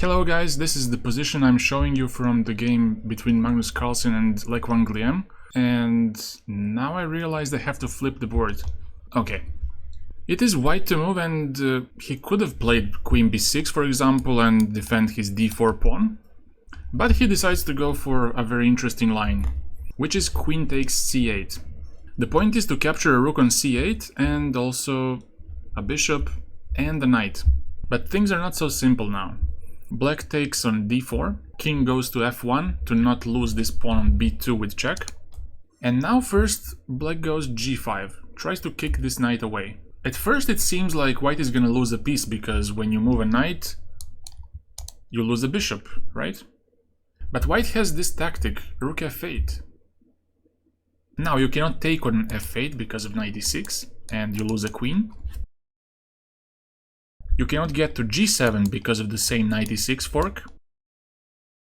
Hello guys, this is the position I'm showing you from the game between Magnus Carlsen and Quang Liem, and now I realized I have to flip the board. Okay. It is white to move, and he could have played Queen B6 for example and defend his D4 pawn, but he decides to go for a very interesting line, which is Queen takes C8. The point is to capture a rook on C8 and also a bishop and a knight. But things are not so simple now. Black takes on D4, king goes to F1 to not lose this pawn on B2 with check. And now first black goes G5, tries to kick this knight away. At first it seems like white is gonna lose a piece, because when you move a knight, you lose a bishop, right? But white has this tactic, rook F8. Now you cannot take on F8 because of knight D6, and you lose a queen. You cannot get to G7 because of the same knight E6 fork.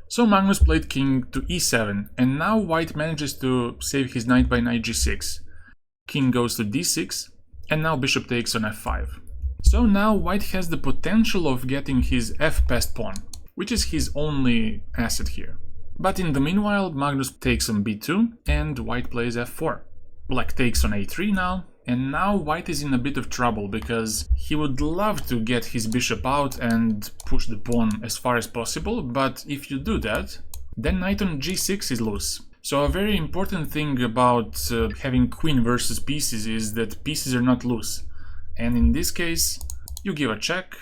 So Magnus played king to E7, and now white manages to save his knight by knight G6. King goes to D6, and now bishop takes on F5. So now white has the potential of getting his F-passed pawn, which is his only asset here. But in the meanwhile, Magnus takes on B2, and white plays F4. Black takes on A3 now. And now white is in a bit of trouble, because he would love to get his bishop out and push the pawn as far as possible, but if you do that, then knight on G6 is loose. So a very important thing about having queen versus pieces is that pieces are not loose. And in this case, you give a check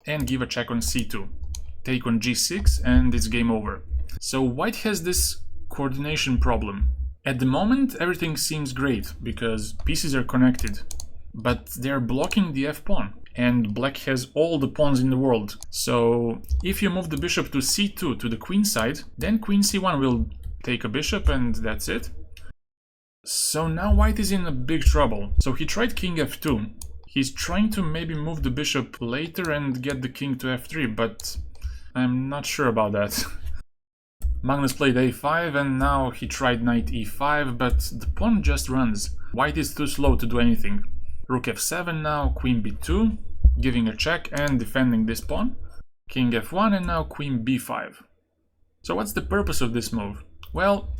and give a check on C2. Take on G6 and it's game over. So white has this coordination problem. At the moment, everything seems great, because pieces are connected, but they're blocking the f-pawn, and black has all the pawns in the world. So if you move the bishop to c2 to the queen side, then queen c1 will take a bishop and that's it. So now white is in a big trouble. So he tried king f2. He's trying to maybe move the bishop later and get the king to f3, but I'm not sure about that. Magnus played a5 and now he tried knight e5, but the pawn just runs. White is too slow to do anything. Rook f7 now, queen b2, giving a check and defending this pawn. King f1 and now queen b5. So what's the purpose of this move? Well,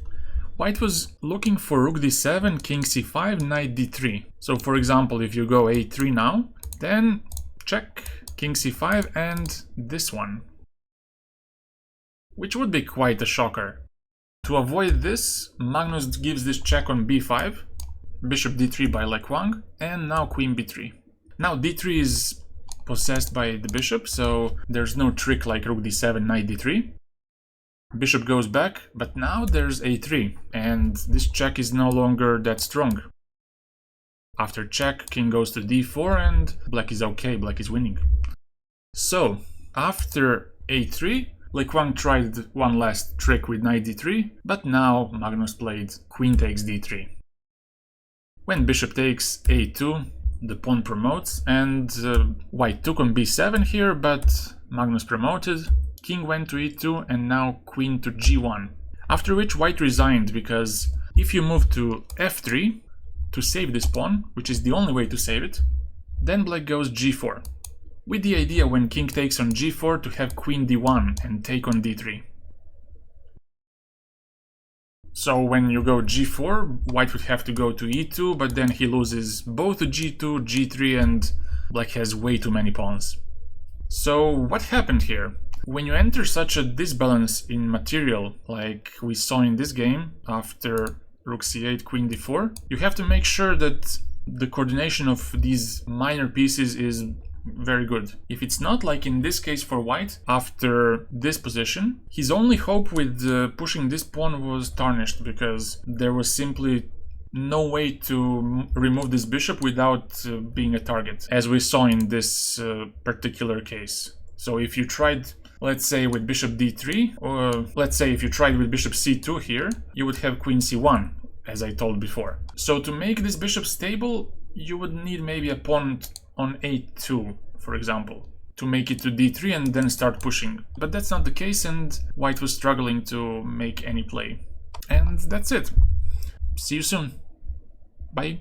white was looking for rook d7, king c5, knight d3. So for example, if you go a3 now, then check, king c5 and this one, which would be quite a shocker. To avoid this, Magnus gives this check on b5, bishop d3 by Quang, and now queen b3. Now d3 is possessed by the bishop, so there's no trick like rook d7, knight d3. Bishop goes back, but now there's a3, and this check is no longer that strong. After check, king goes to d4, and black is okay, black is winning. So, after a3, Quang tried one last trick with knight d3, but now Magnus played queen takes d3. When bishop takes a2, the pawn promotes, and white took on b7 here, but Magnus promoted. King went to e2, and now queen to g1. After which white resigned, because if you move to f3 to save this pawn, which is the only way to save it, then black goes g4. With the idea when king takes on g4 to have queen d1 and take on d3. So when you go g4, white would have to go to e2, but then he loses both to g2, g3, and black has way too many pawns. So what happened here? When you enter such a disbalance in material, like we saw in this game, after rook c8, queen d4, you have to make sure that the coordination of these minor pieces is very good. If it's not, like in this case for white, after this position, his only hope with pushing this pawn was tarnished, because there was simply no way to remove this bishop without being a target, as we saw in this particular case. So if you tried, let's say with bishop d3, or let's say if you tried with bishop c2 here, you would have queen c1, as I told before. So to make this bishop stable, you would need maybe a pawn on a2, for example, to make it to d3 and then start pushing. But that's not the case, and white was struggling to make any play. And that's it. See you soon. Bye.